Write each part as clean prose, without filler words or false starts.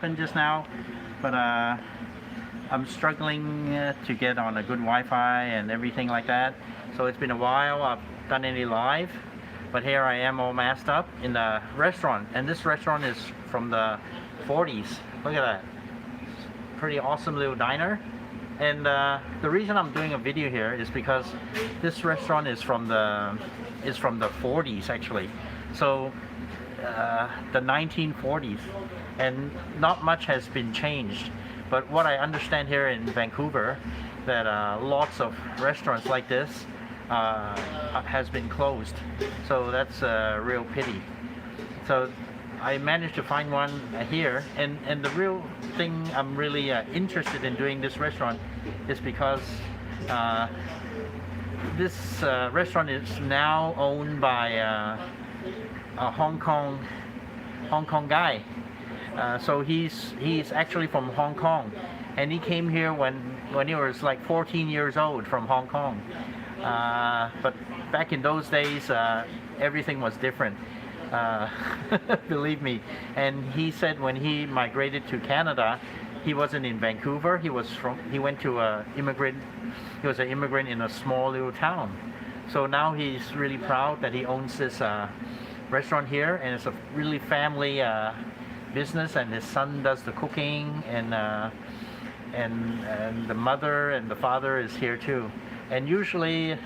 just now, but I'm struggling to get on a good Wi-Fi and everything like that. So it's been a while I've done any live, but here I am all masked up in the restaurant, and this restaurant is from the 40s. Look at that, pretty awesome little diner. And the reason I'm doing a video here is because this restaurant is from the 40s actually. So the 1940s, and not much has been changed. But what I understand here in Vancouver, that lots of restaurants like this has been closed. So that's a real pity. So I managed to find one here, and the real thing I'm really interested in doing this restaurant is because this restaurant is now owned by a Hong Kong guy. So he's actually from Hong Kong, and he came here when he was like 14 years old from Hong Kong. But back in those days, everything was different. Believe me. And he said when he migrated to Canada, he wasn't in Vancouver. He was an immigrant in a small little town. So now he's really proud that he owns this restaurant here, and it's a really family business, and his son does the cooking, and the mother and the father is here too. And usually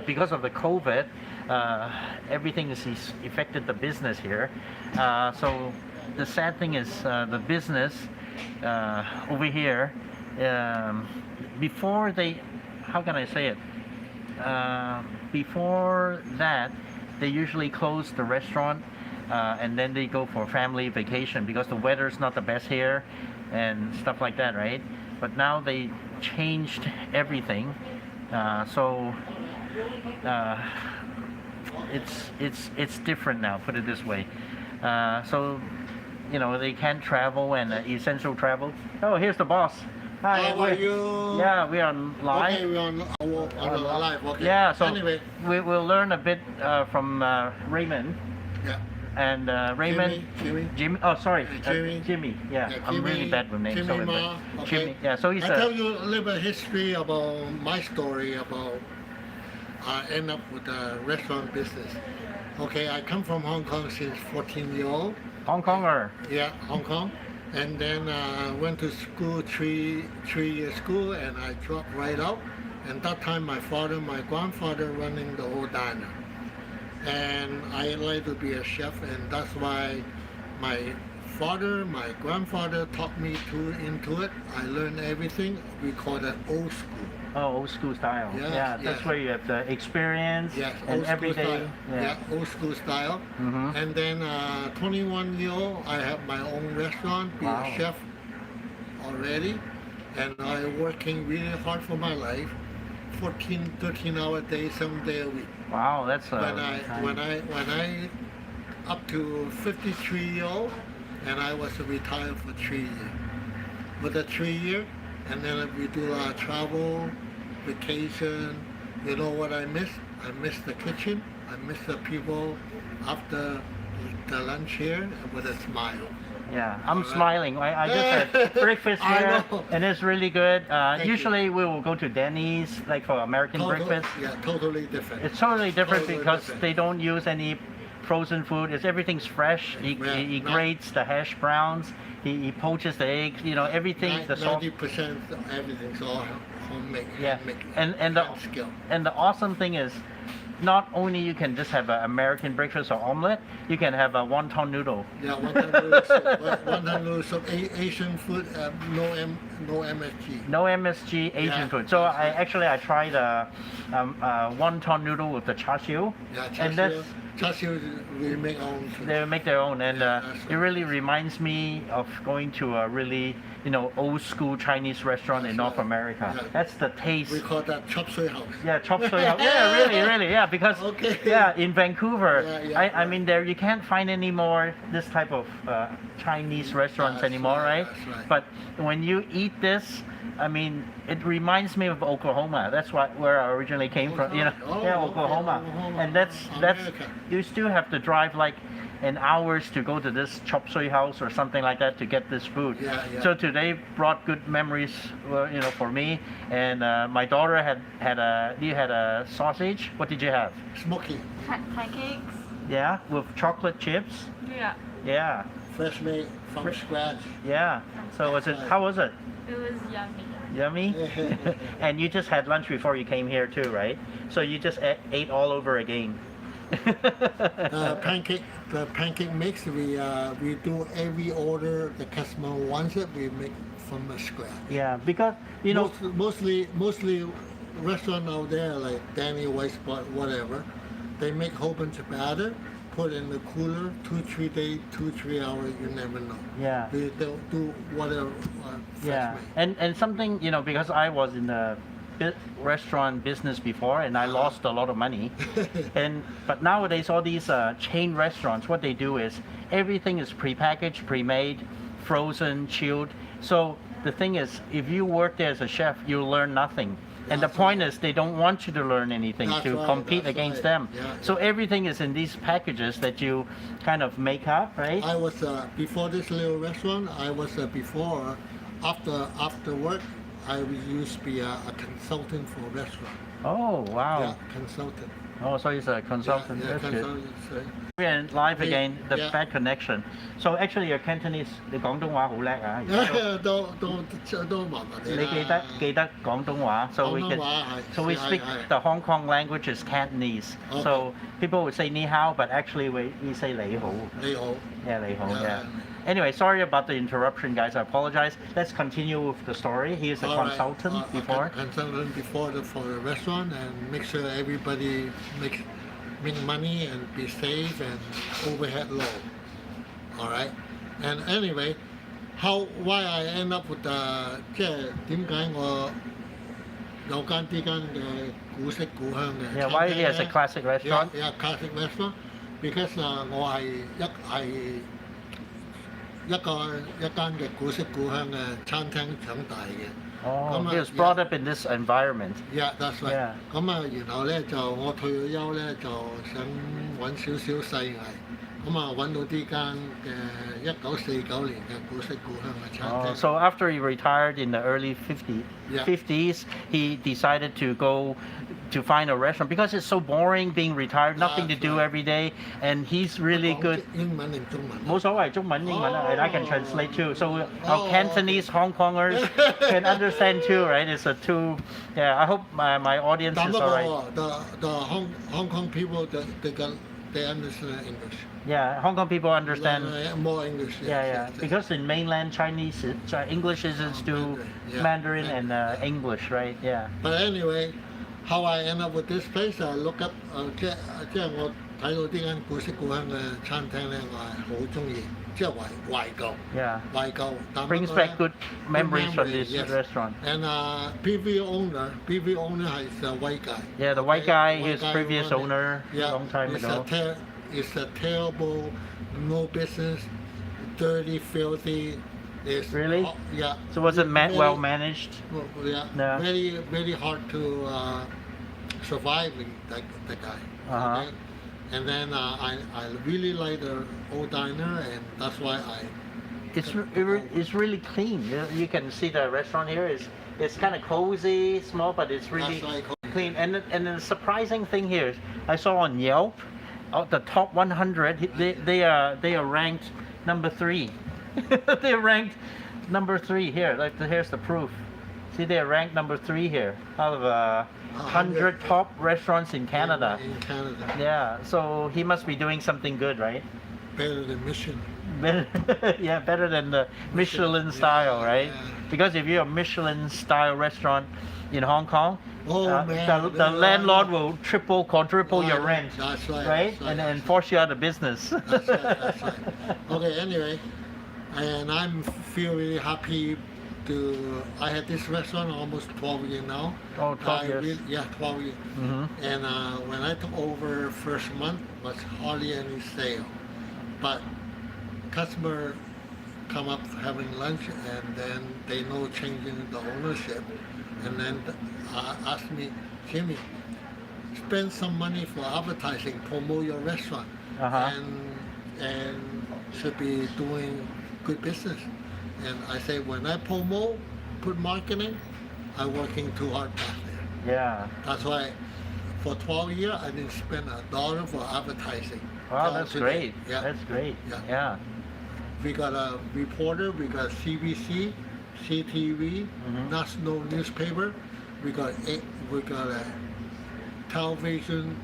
because of the COVID, everything is affected the business here. So the sad thing is the business over here, before they, how can I say it? Before that, they usually close the restaurant and then they go for family vacation because the weather's not the best here and stuff like that, right? But now they changed everything, so it's different now, put it this way. So you know, they can't travel, and essential travel. Oh, here's the boss. Hi. How are you? Yeah, we are live. Okay, we're on live. Okay. Yeah, so anyway, we'll learn a bit from Raymond. yeah. And Raymond, Jimmy. Oh, sorry, Jimmy. Jimmy. Yeah, Yeah, I'm really Jimmy, bad with names. Jimmy Sorry, Ma, but okay. Jimmy. Yeah, so he's I tell you a little bit history about my story about I end up with the restaurant business. Okay, I come from Hong Kong since 14-year-old. Hong Konger. Yeah, Hong Kong. And then went to school, three-year school, and I dropped right out. And that time my grandfather running the whole diner. And I like to be a chef, and that's why my grandfather taught me into it. I learned everything. We call that old school. Oh, old school style. Yes, yeah, that's yes. where you have the experience Yes, and old school everyday. style. Yeah. Old school style. Mm-hmm. And then 21-year-old, I have my own restaurant, be Wow. a chef already, and I'm working really hard for my life, 14, 13-hour days, 7 days a week. Wow, that's When I up to 53-year-old, and I was retired for 3 years. With the 3 year, and then we do travel, vacation. You know what I miss? I miss the kitchen. I miss the people after the lunch here with a smile. Yeah, I'm Alright. smiling. I just had breakfast I here, know. and it's really good. you. Usually we will go to Denny's, like for American breakfast. Yeah, totally different. It's totally different Totally because different. they don't use any frozen food. Everything's fresh. He Yeah, grates the hash browns. He poaches the eggs. You know, everything. The salt. 90% of everything's all homemade. Yeah, handmade, and hand skill. the awesome thing is, not only you can just have an American breakfast or omelet, you can have a wonton noodle. Yeah, wonton noodle soup, Asian food, no MSG. No MSG Asian Yeah. food. So I tried a wonton noodle with the char siu. Yeah, And that's, char siu we make our own too. they make their own, and Yeah, that's it really reminds me of going to a really, old school Chinese restaurant in That's North right. America. Yeah. That's the taste. We call that chop suey house. Yeah, chop suey house. Yeah, really, yeah. Because Okay. yeah, in Vancouver, Yeah, I mean, there you can't find any more this type of Chinese restaurants That's anymore, right, right? that's right. But when you eat this, I mean, it reminds me of Oklahoma. That's where I originally came from. Oh, okay, Oklahoma. Oklahoma. And that's America. you still have to drive like and hours to go to this chop suey house or something like that to get this food. Yeah, yeah. So today brought good memories, for me. And my daughter you had a sausage. What did you have? Smoky, Pancakes. Yeah, with chocolate chips. Yeah. Yeah, fresh made from scratch. yeah. So how was it? It was yummy. Yummy? And you just had lunch before you came here too, right? So you just ate all over again. The pancake mix, we do every order the customer wants it, we make from the scratch. Yeah, because mostly restaurant out there like Danny White Spot, whatever, they make whole bunch of batter, put in the cooler, 2-3 days, 2-3 hours, you never know. Yeah. They'll do whatever fresh Yeah, made. and something, because I was in the restaurant business before and I lost a lot of money. But nowadays all these chain restaurants, what they do is everything is prepackaged, pre-made, frozen, chilled. So the thing is, if you work there as a chef, you learn nothing. And the That's point right. is they don't want you to learn anything That's to right, compete that's against right. them. Yeah, So yeah. everything is in these packages that you kind of make up, right? I was before this little restaurant. I was before, after work. I used to be a consultant for a restaurant. Oh, wow. Yeah, consultant. Oh, so he's a consultant. Yeah, That's good. consultant. So, We're live again, the Yeah. bad connection. So actually your Cantonese, 你廣東話好叻啊！而家都麻麻地啦。你記得廣東話 so we 廣 can 東話係 so we 係 speak 係 the Hong Kong language is Cantonese. Okay. So people would say 你好, but actually we say 你好. 你好。 Yeah, 你好. Yeah. Yeah. Anyway, sorry about the interruption, guys. I apologize. Let's continue with the story. He is a All right. consultant before. Consultant before for the restaurant and make sure everybody make money and be safe and overhead low. All right. And anyway, why I end up with 即係點解我有間嘅古色古香嘅 Yeah, why he has a classic restaurant? Yeah, classic restaurant. Because 我係一間嘅古色古香嘅餐廳長大嘅。 Oh, Come he on, was brought up in this environment. Yeah, that's right. Yeah. 咁然後咧就我退咗休咧，就想揾少少細藝。揾到呢間嘅1949年嘅古色古香嘅餐廳。 Oh, so after he retired in the early Yeah. 50s, he decided to go to find a restaurant because it's so boring being retired, nothing to That's do right. every day, and he's really good. 英文定中文？冇所謂，中文英文 and I can translate too. So our Oh, Cantonese Hong Kongers can understand too, right? It's a two. Yeah, I hope my audience 但 is 不過 alright. the Hong Kong people they understand English. Yeah, Hong Kong people understand. More English. Yeah, yes, yeah. yes, yes. Because in mainland Chinese, English isn't to Mandarin, yeah. Mandarin and English, right? Yeah. But anyway, how I end up with this place, I look up 即係我睇到呢間古色古香嘅餐廳咧，我係好中意，即係懷舊。 Yeah. 懷舊。但 Brings 不過 back good memories from this yes. restaurant. And PV owner is a white guy. Yeah, the white guy, his guy previous running. owner, Yeah, long time ago. It's a terrible, no business, dirty, filthy. It's, Really? Yeah. So was it very- well managed? Yeah. No. Very, very hard to survive with that guy. Uh-huh. Okay? And then I really like the old diner, and that's why It's really clean. You can see the restaurant here it's kind of cozy, small, but it's really That's right. clean. And the surprising thing here is I saw on Yelp, out the top 100, they are ranked number 3. They're ranked number 3 here. Like here's the proof. See, they're ranked number 3 here out of 100 top restaurants in Canada. In Canada, Yeah, so he must be doing something good, right? better than Mission. Yeah, better than the Michelin style, right? yeah. Because if you're a Michelin style restaurant in Hong Kong, Oh, man, the landlord will triple, quadruple your rent, That's right. right? That's right, And that's force you out of business. That's right, that's right. Okay, anyway, and I'm feel really happy I had this restaurant almost 12 years now. Oh, 12 years. Yeah, 12 years. Mhm. And when I took over first month, was hardly any sale. But customer come up having lunch and then they know changing the ownership. And then asked me, Jimmy, spend some money for advertising, promote your restaurant. Uh-huh. And and should be doing good business. And I say when I promote, put marketing, I'm working too hard back there. Yeah. That's why for 12 years I didn't spend $1 for advertising. Wow, Till that's today. great. Yeah. That's great. Yeah. Yeah. We got a reporter, we got CBC, CTV, Mhm. national newspaper. We got a television,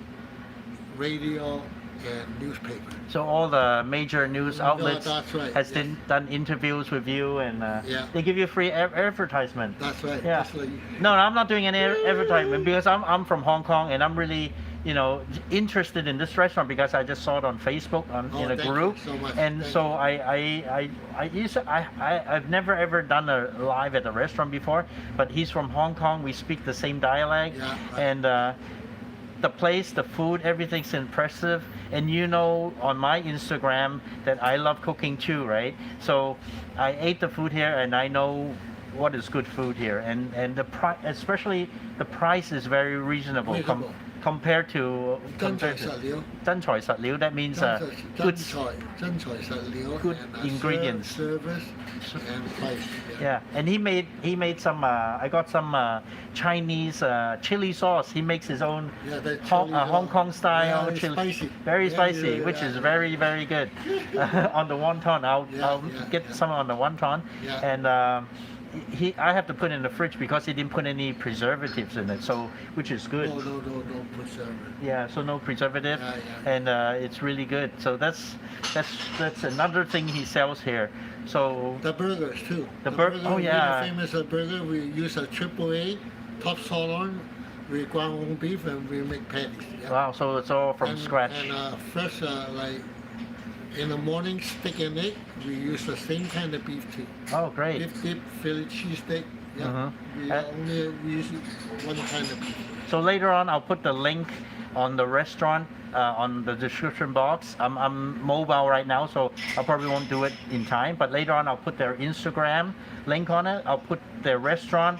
radio, and newspaper. So all the major news outlets that's right, has yes. done interviews with you, and Yeah. they give you free advertisement. That's right. Yeah. That's like, No, I'm not doing any advertisement because I'm from Hong Kong and I'm really, interested in this restaurant because I just saw it on Facebook in a thank you group, so much. and Thank so you. I've never ever done a live at a restaurant before, but he's from Hong Kong. We speak the same dialect, Yeah, right. and the place, the food, everything's impressive. And on my Instagram that I love cooking too, right? So I ate the food here and I know what is good food here, and the price, especially the price, is very reasonable, Reasonable. compared to 真材實料。真材實料. That means good 真材實料 good and ingredients. service and price. Yeah, and he made some. I got some Chinese chili sauce. He makes his own Yeah, the Hong chili Kong sauce. style Very chili, spicy. very Yeah, spicy, yeah, which yeah, is yeah. very very good. On the wonton, I'll Yeah, get yeah. some on the wonton, Yeah. and I have to put in the fridge because he didn't put any preservatives in it, so which is good. No preservative. Yeah, so no preservative, Yeah, yeah. and it's really good. So that's another thing he sells here. So The burgers too. oh, yeah. Really famous burger. We use a AAA top sirloin. We ground beef and we make patties. Yeah. wow, so it's all from and, scratch. And fresh like in the morning steak and egg. We use the same kind of beef too. Oh, great. Beef dip, Philly cheesesteak. Yeah. Mhm. We use one kind of beef. So later on, I'll put the link on the restaurant on the description box. I'm mobile right now, so I probably won't do it in time. But later on, I'll put their Instagram link on it. I'll put their restaurant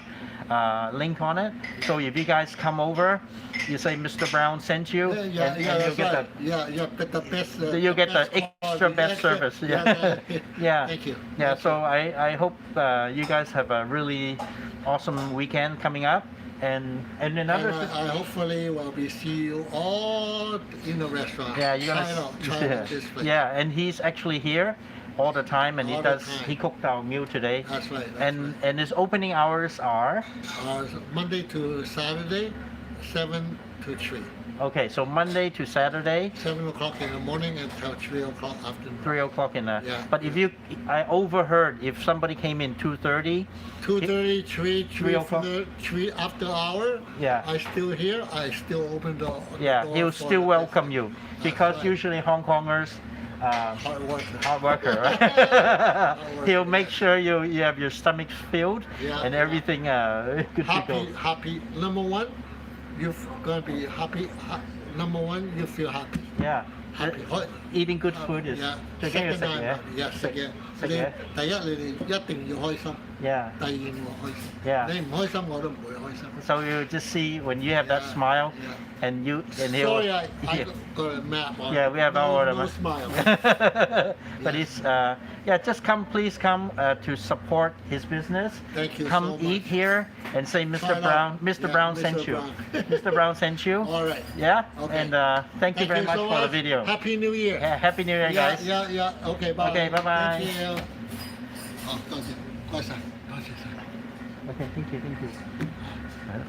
link on it. So if you guys come over, you say Mr. Brown sent you, and you'll get that. Yeah, but the best. You get the best extra quality, best service. Yeah. Yeah. Thank you. Yeah. Thank So you. I hope you guys have a really awesome weekend coming up, and another. And I hopefully will be see you all in the restaurant. Yeah, you're try gonna. out this place. Yeah, and he's actually here all the time, and All the time. he cooked our meal today. That's right. And his opening hours are Monday to Saturday, 7 to 3. okay. So Monday to Saturday, 7 o'clock in the morning until 3 o'clock afternoon. 3 o'clock in the. Yeah, But if I overheard if somebody came in 2:30. 2:30, 3 o'clock. 3 after hour. Yeah. I still here. I still open the Yeah, door he'll for still the welcome business. you That's because right. usually Hong Kongers. Hard worker. Hard worker, right? worker, He'll make yeah. sure you have your stomach filled Yeah, and yeah. everything good to go. Happy. Number one, you're gonna be happy. Number one, you feel happy. Yeah. Happy. Eating good food is 最緊要 Second 食 time, 嘢。 yeah, 食嘢。食嘢。第一，你哋一定要開心。 Yeah. 第二，我開心。 Yeah. 你唔開心，我都唔會開心。 So you just see when you have that Yeah, smile, yeah. and he'll. Sorry, I Yeah. got a map on. Yeah, we have our no smile. But it's just come, please come to support his business. Thank you Come so much. eat here and say Mr. Try it Brown. out. Mr. Yeah, Brown Mr. sent you. Brown. Mr. Brown sent you. All right. Yeah. Okay. And thank you very much so for the video. Happy New Year. Yeah, Happy New Year, guys. Yeah. Okay, bye. Okay, bye-bye. Thank you. 好，多謝，唔該晒，多謝晒。 Okay, thank you.